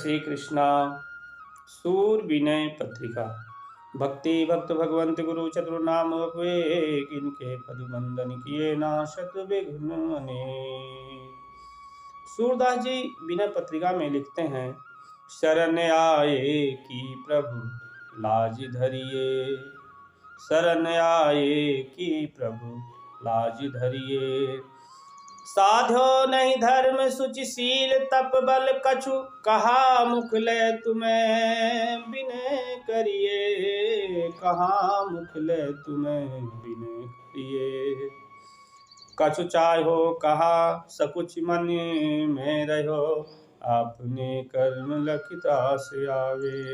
श्री कृष्णा। सूर विनय पत्रिका। भक्ति भक्त भगवंत गुरु चतुर नाम वे किनके पदुबंदन किए नाशत विघ्न अनेक। सूरदास जी विनय पत्रिका में लिखते हैं, शरण आए की प्रभु लाज धरिए, शरण आए की प्रभु लाज धरिए। साध्यो नहीं धर्म सुचिशील तप बल कछु, कहा मुख ले तुम्हें विनय करिए, कहा मुख ले तुम्हें विनय करिए। कछु चाहो कहा सकुच मन में रहो, अपने कर्म लखिता से आवे।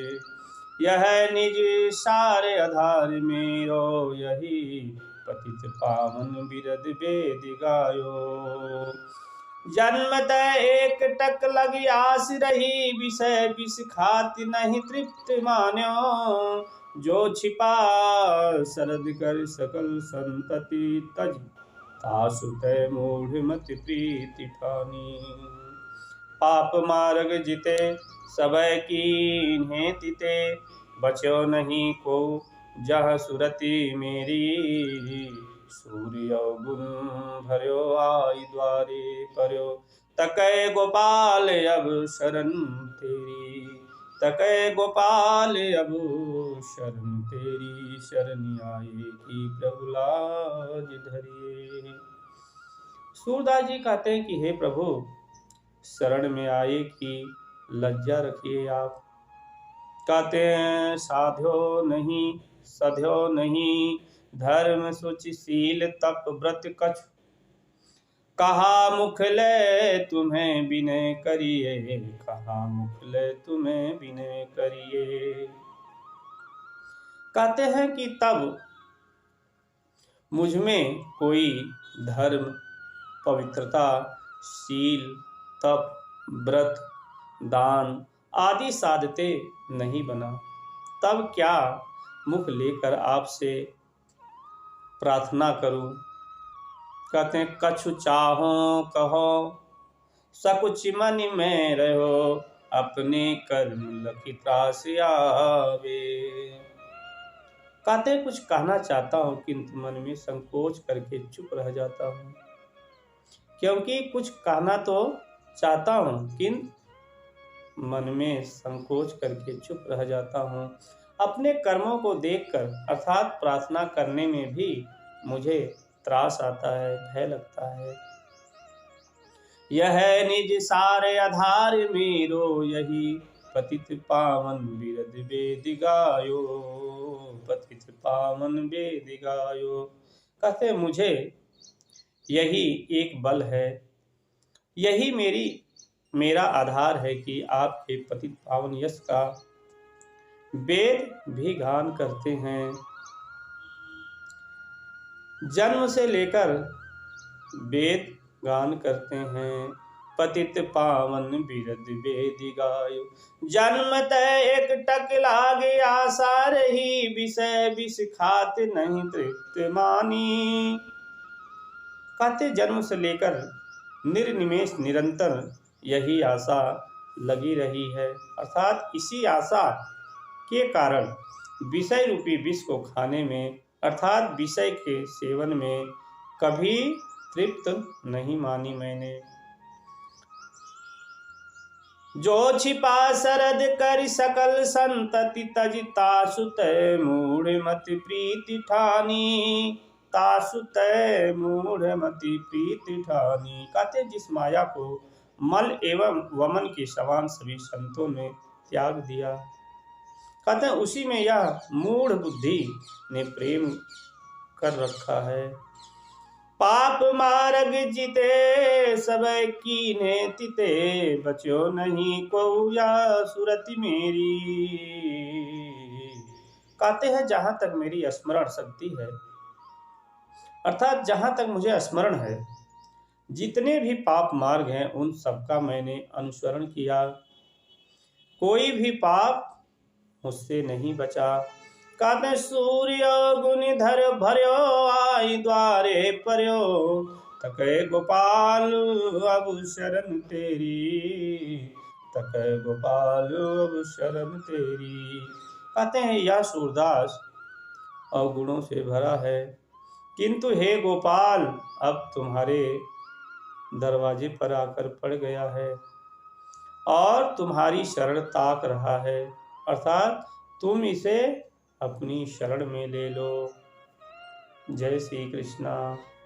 यह निज सारे आधार मेरो, यही पतित पावन बिरद वेद गायो। जन्मत एक टक लगी आस रही, विषय विष खाति नहीं तृप्त मान्यो। जो छिपा शरद कर सकल संतति तज, तासु तय मूढ़ मत प्रीति ठानी। पाप मार्ग जिते सबय कीन्हे तिते, बच्यो नहीं को जह सुरति मेरी। सूर्य गुण भर्यो आई द्वारे पर्यो, तकै गोपाल अब शरण तेरी, तकै गोपाल अब शरण तेरी। शरण आए की प्रभु लाज धरिए। सूरदास जी कहते हैं कि हे प्रभु, शरण में आए की लज्जा रखिए आप। कहते हैं साध्यो नहीं सध्यो नहीं, धर्म सुचिशील तप व्रत कछु, कहा मुख ले तुम्हें विनय करिए, कहा मुख ले तुम्हें विनय करिए। कहते हैं कि तब मुझ में कोई धर्म, पवित्रता, शील, तप, व्रत, दान आदि साधते नहीं बना, तब क्या मुख लेकर आपसे प्रार्थना करूं। कहते हैं कछु चाहो कहो सकुच मन में रहो, अपने कर्म लखिता से आवे। कहते कुछ कहना चाहता हूं किंतु मन में संकोच करके चुप रह जाता हूं, क्योंकि कुछ कहना तो चाहता हूं किंतु मन में संकोच करके चुप रह जाता हूं। अपने कर्मों को देखकर अर्थात प्रार्थना करने में भी मुझे त्रास आता है, भय लगता है। यह निज सारे आधार मेरो, यही पतित पावन बिरद वेद गायो, पतित पावन वेद गायो। कहते मुझे यही एक बल है, यही मेरा आधार है कि आपके पतित पावन यश का वेद भी गान करते हैं। जन्म से लेकर वेद गान करते हैं, पतित पावन बिरद वेद गायो। जन्मत एक टक लागे आशा रही, विषय विष खात नहीं तृप्त मानी। कहते जन्म से लेकर निर्निमेष निरंतर यही आशा लगी रही है, अर्थात इसी आशा के कारण विषय रूपी विष को खाने में अर्थात विषय के सेवन में कभी तृप्त नहीं मानी मैंने। जो छिपा शरद कर सकल संतति तज, तासु तय मूढ़ मति प्रीति ठानी, तासु तय मूढ़ मति प्रीति ठानी। कहते जिस माया को मल एवं वमन के समान सभी संतों ने त्याग दिया, कहते हैं उसी में यह मूढ़ बुद्धि ने प्रेम कर रखा है। पाप मार्ग जिते सब कीन्हे तिते, बच्यो नहीं को या सुरति मेरी। कहते हैं जहां तक मेरी स्मरण शक्ति है, अर्थात जहां तक मुझे स्मरण है, जितने भी पाप मार्ग हैं उन सबका मैंने अनुसरण किया, कोई भी पाप मुझसे नहीं बचा। कहते सूर्य गुण धर भर्यो आई द्वारे पर्यो, तकै गोपाल अब शरण तेरी, तक गोपाल अब शरण तेरी। कहते हैं यह सूरदास अवगुणों से भरा है, किंतु हे गोपाल अब तुम्हारे दरवाजे पर आकर पड़ गया है और तुम्हारी शरण ताक रहा है, अर्थात तुम इसे अपनी शरण में ले लो। जय श्री कृष्णा।